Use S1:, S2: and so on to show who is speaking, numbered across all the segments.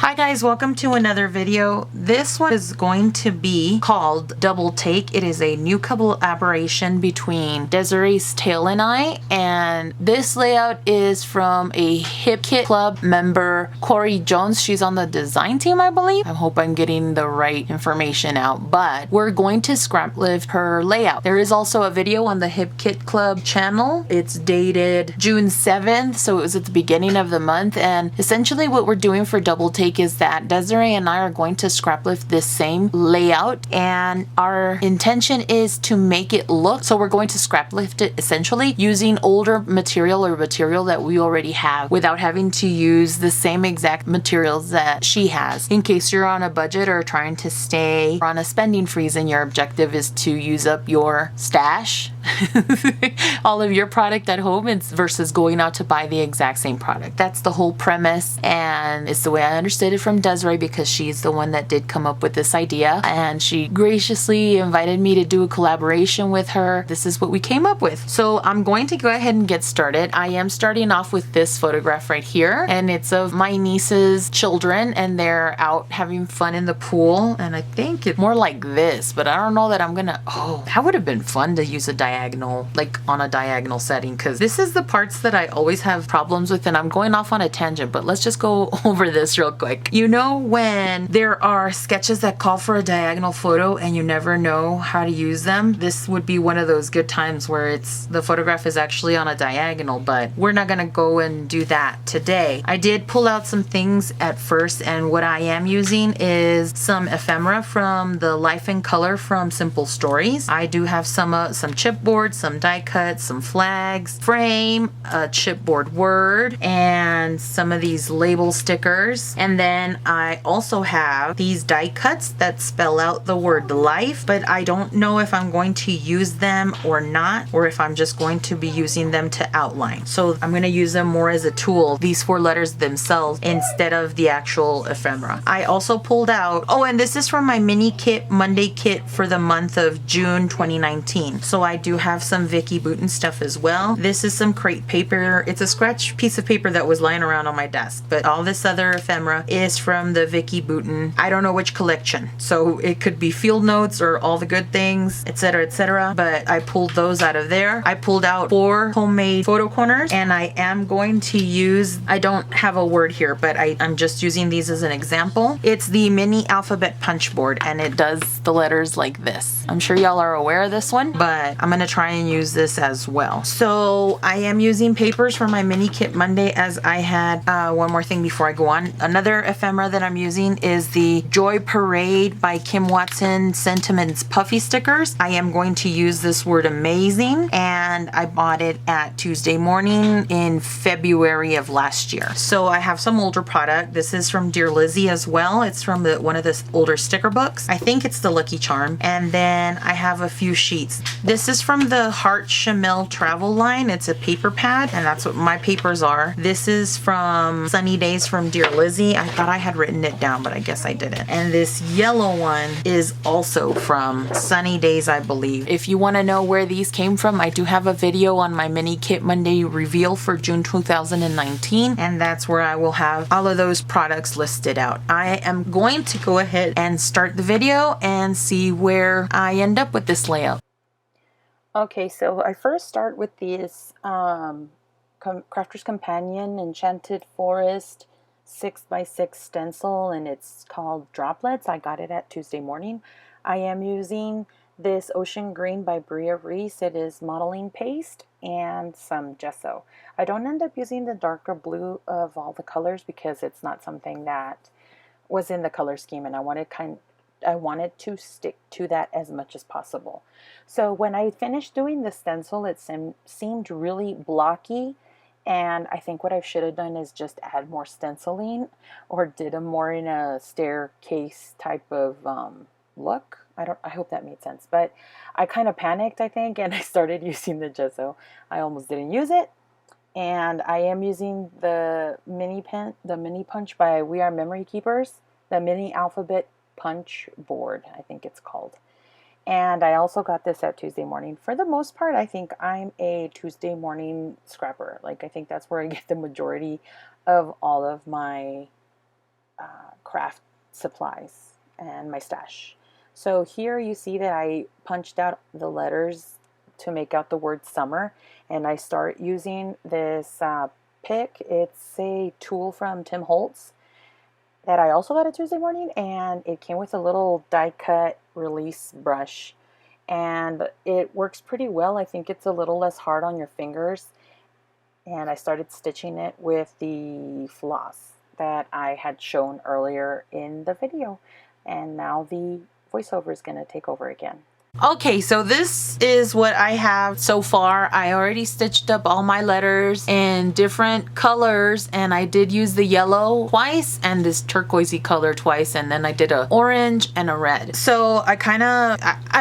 S1: Hi guys, welcome to another video. This one is going to be called Double Take. It is a new collaboration between Desiree's Tail and I, and this layout is from a Hip Kit Club member, Corey Jones. She's on the design team, I believe. I hope I'm getting the right information out, but we're going to scrap lift her layout. There is also a video on the Hip Kit Club channel. It's dated June 7th, so it was at the beginning of the month, and essentially what we're doing for Double Take is that Desiree and I are going to scrap lift this same layout, and our intention is to make it look, so we're going to scrap lift it essentially using older material or material that we already have without having to use the same exact materials that she has. In case you're on a budget or trying to stay on a spending freeze and your objective is to use up your stash, all of your product at home versus going out to buy the exact same product. That's the whole premise, and it's the way I understood it from Desiree because she's the one that did come up with this idea, and she graciously invited me to do a collaboration with her. This is what we came up with. So I'm going to go ahead and get started. I am starting off with this photograph right here, and it's of my niece's children, and they're out having fun in the pool, and I think it's more like this, but I don't know that I'm gonna, that would have been fun to use a diagonal, like on a diagonal setting, because this is the parts that I always have problems with, and I'm going off on a tangent, but let's just go over this real quick. You know when there are sketches that call for a diagonal photo and you never know how to use them? This would be one of those good times where the photograph is actually on a diagonal, but we're not gonna go and do that today. I did pull out some things at first, and what I am using is some ephemera from the Life in Color from Simple Stories. I do have some chipboard, some die cuts, some flags, frame, a chipboard word, and some of these label stickers. And then I also have these die cuts that spell out the word life, but I don't know if I'm going to use them or not, or if I'm just going to be using them to outline. So I'm going to use them more as a tool, these 4 letters themselves, instead of the actual ephemera. I also pulled out, and this is from my mini kit Monday kit for the month of June 2019. So I do have some Vicky Boutin stuff as well. This is some crepe paper. It's a scratch piece of paper that was lying around on my desk, but all this other ephemera is from the Vicky Boutin, I don't know which collection, so it could be field notes or all the good things, etc., etc., but I pulled those out of there. I pulled out 4 homemade photo corners, and I am going to use, I don't have a word here, but I'm just using these as an example. It's the mini alphabet punch board, and it does the letters like this. I'm sure y'all are aware of this one, but I'm gonna try and use this as well. So I am using papers for my mini kit Monday, as I had one more thing before I go on. Another ephemera that I'm using is the Joy Parade by Kim Watson Sentiments Puffy stickers. I am going to use this word amazing, and I bought it at Tuesday Morning in February of last year. So I have some older product. This is from Dear Lizzie as well. It's from one of the older sticker books. I think it's the Lucky Charm. And then I have a few sheets. This is from the Heart Chamel travel line. It's a paper pad, and that's what my papers are. This is from Sunny Days from Dear Lizzie. I thought I had written it down, but I guess I didn't. And this yellow one is also from Sunny Days, I believe. If you want to know where these came from, I do have a video on my mini kit Monday reveal for June 2019, and that's where I will have all of those products listed out. I am going to go ahead and start the video and see where I end up with this layout. Okay, so I first start with this Crafter's Companion Enchanted Forest 6x6 stencil, and it's called Droplets. I got it at Tuesday Morning. I am using this Ocean Green by Bria Reese. It is modeling paste and some gesso. I don't end up using the darker blue of all the colors because it's not something that was in the color scheme, and I wanted to stick to that as much as possible. So when I finished doing the stencil, it seemed really blocky, and I think what I should have done is just add more stenciling, or did a more in a staircase type of look. I hope that made sense, but I kind of panicked, I think, and I started using the gesso. I almost didn't use it, and I am using the mini punch by We Are Memory Keepers, the mini alphabet punch board, I think it's called. And I also got this at Tuesday Morning. For the most part, I think I'm a Tuesday Morning scrapper. Like, I think that's where I get the majority of all of my craft supplies and my stash. So here you see that I punched out the letters to make out the word summer, and I start using this pick. It's a tool from Tim Holtz that I also got a Tuesday morning, and it came with a little die cut release brush, and it works pretty well. I think it's a little less hard on your fingers, and I started stitching it with the floss that I had shown earlier in the video, and now the voiceover is going to take over again. Okay, so this is what I have so far. I already stitched up all my letters in different colors, and I did use the yellow twice and this turquoisey color twice, and then I did a orange and a red. So I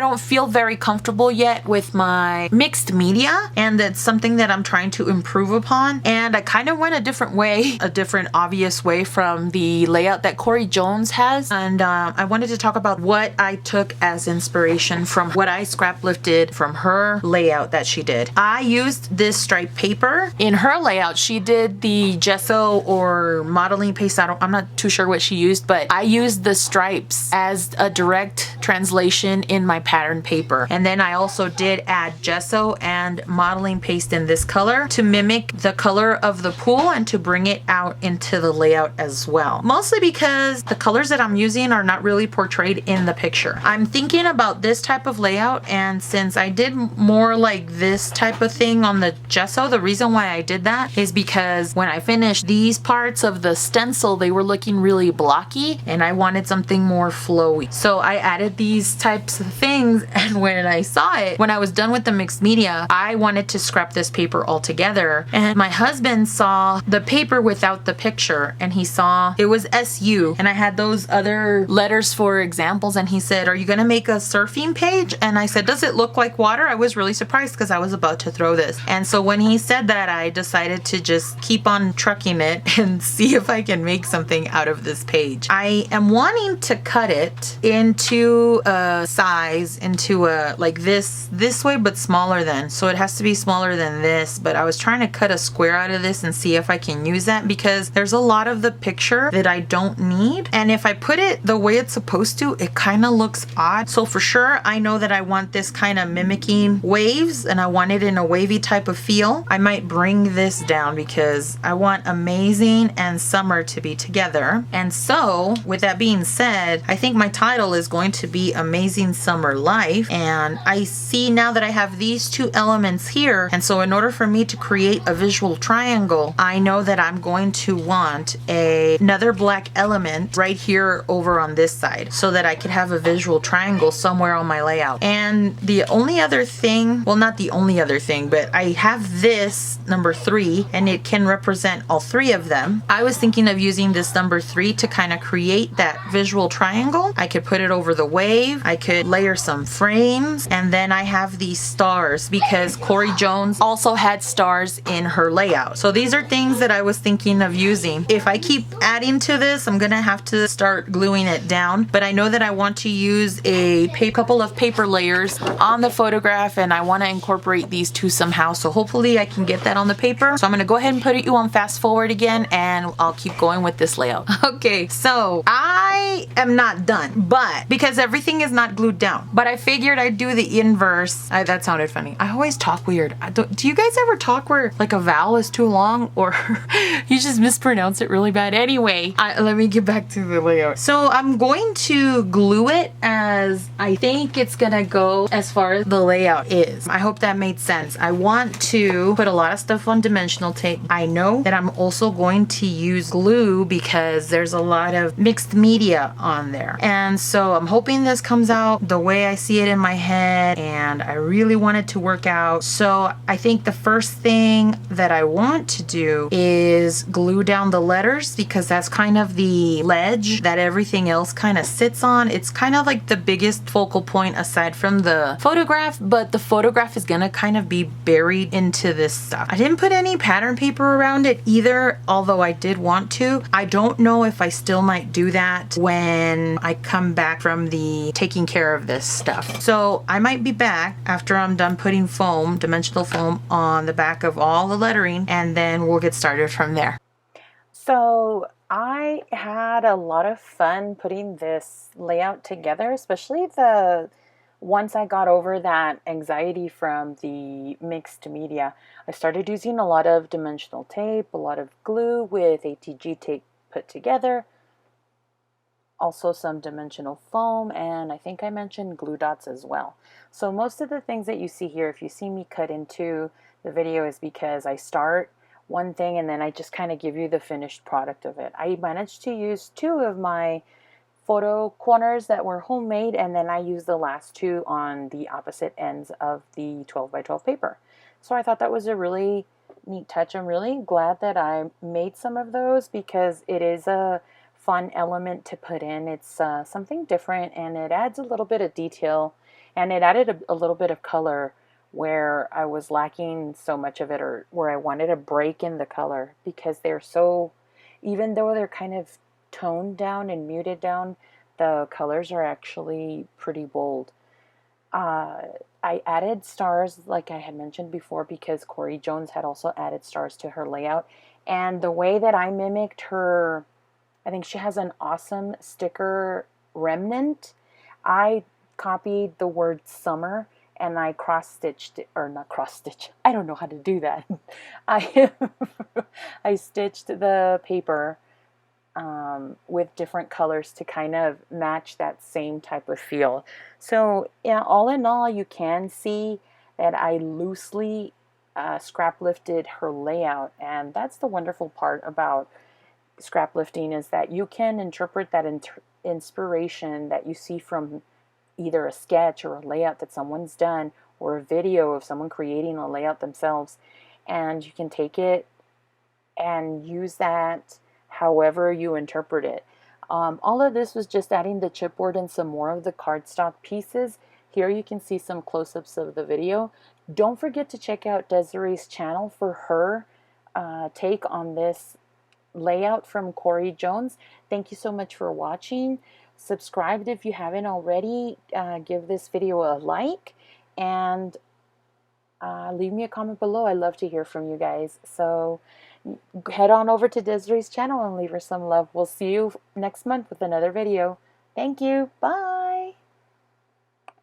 S1: don't feel very comfortable yet with my mixed media, and that's something that I'm trying to improve upon. And I kind of went a different way, a different obvious way from the layout that Corey Jones has. And I wanted to talk about what I took as inspiration from what I scrap lifted from her layout that she did. I used this striped paper. In her layout, she did the gesso or modeling paste. I'm not too sure what she used, but I used the stripes as a direct translation in my pattern paper. And then I also did add gesso and modeling paste in this color to mimic the color of the pool and to bring it out into the layout as well. Mostly because the colors that I'm using are not really portrayed in the picture. I'm thinking about this type of layout, and since I did more like this type of thing on the gesso, the reason why I did that is because when I finished these parts of the stencil, they were looking really blocky and I wanted something more flowy. So I added these types of things, and when I saw it, when I was done with the mixed media, I wanted to scrap this paper altogether. And my husband saw the paper without the picture, and he saw it was SU, and I had those other letters for examples, and he said, "Are you gonna make a surfing page?" And I said, "Does it look like water?" I was really surprised because I was about to throw this. And so when he said that, I decided to just keep on trucking it and see if I can make something out of this page. I am wanting to cut it into a size, into a like this way, but smaller than. So it has to be smaller than this, but I was trying to cut a square out of this and see if I can use that, because there's a lot of the picture that I don't need. And if I put it the way it's supposed to, it kind of looks odd. So for sure, I know that I want this kind of mimicking waves, and I want it in a wavy type of feel. I might bring this down because I want amazing and summer to be together. And so with that being said, I think my title is going to be Amazing Summer Life. And I see now that I have these two elements here, and so in order for me to create a visual triangle, I know that I'm going to want another black element right here over on this side so that I could have a visual triangle somewhere on my layout. And the only other thing, well, not the only other thing, but I have this number 3, and it can represent all 3 of them. I was thinking of using this number 3 to kind of create that visual triangle. I could put it over the wave, I could layer some frames, and then I have these stars because Corey Jones also had stars in her layout. So these are things that I was thinking of using. If I keep adding to this, I'm gonna have to start gluing it down, but I know that I want to use a couple of paper layers on the photograph, and I want to incorporate these two somehow, so hopefully I can get that on the paper. So I'm going to go ahead and put you on fast forward again, and I'll keep going with this layout. Okay, so I am not done, but because everything is not glued down, but I figured I'd do the inverse. That sounded funny. I always talk weird. Do you guys ever talk where like a vowel is too long, or you just mispronounce it really bad? Anyway, let me get back to the layout. So I'm going to glue it as I think it's gonna go as far as the layout is. I hope that made sense. I want to put a lot of stuff on dimensional tape. I know that I'm also going to use glue because there's a lot of mixed media on there. And so I'm hoping this comes out the way I see it in my head, and I really want it to work out. So I think the first thing that I want to do is glue down the letters, because that's kind of the ledge that everything else kind of sits on. It's kind of like the biggest focal point aside from the photograph, but the photograph is gonna kind of be buried into this stuff. I didn't put any pattern paper around it either, although I did want to. I don't know if I still might do that when I come back from the taking care of this stuff. So I might be back after I'm done putting foam, dimensional foam, on the back of all the lettering, and then we'll get started from there. So I had a lot of fun putting this layout together, especially the once I got over that anxiety from the mixed media. I started using a lot of dimensional tape, a lot of glue with ATG tape put together, also some dimensional foam, and I think I mentioned glue dots as well. So most of the things that you see here, if you see me cut into the video, is because I start one thing and then I just kind of give you the finished product of it. I managed to use 2 of my photo corners that were homemade, and then I used the last 2 on the opposite ends of the 12 by 12 paper. So I thought that was a really neat touch. I'm really glad that I made some of those because it is a fun element to put in. It's something different, and it adds a little bit of detail, and it added a little bit of color where I was lacking so much of it, or where I wanted a break in the color, because they're so, even though they're kind of toned down and muted down, the colors are actually pretty bold. Uh, I added stars, like I had mentioned before, because Corey Jones had also added stars to her layout. And the way that I mimicked her, I think she has an awesome sticker remnant. I copied the word summer and I cross stitched, or not cross stitch, I don't know how to do that. I, I stitched the paper with different colors to kind of match that same type of feel. So yeah, all in all, you can see that I loosely scrap lifted her layout, and that's the wonderful part about scrap lifting, is that you can interpret that inspiration that you see from either a sketch or a layout that someone's done, or a video of someone creating a layout themselves, and you can take it and use that however you interpret it. All of this was just adding the chipboard and some more of the cardstock pieces. Here you can see some close-ups of the video. Don't forget to check out Desiree's channel for her take on this layout from Corey Jones. Thank you so much for watching. Subscribe if you haven't already. Give this video a like, and leave me a comment below. I love to hear from you guys. So head on over to Desiree's channel and leave her some love. We'll see you next month with another video. Thank you. Bye.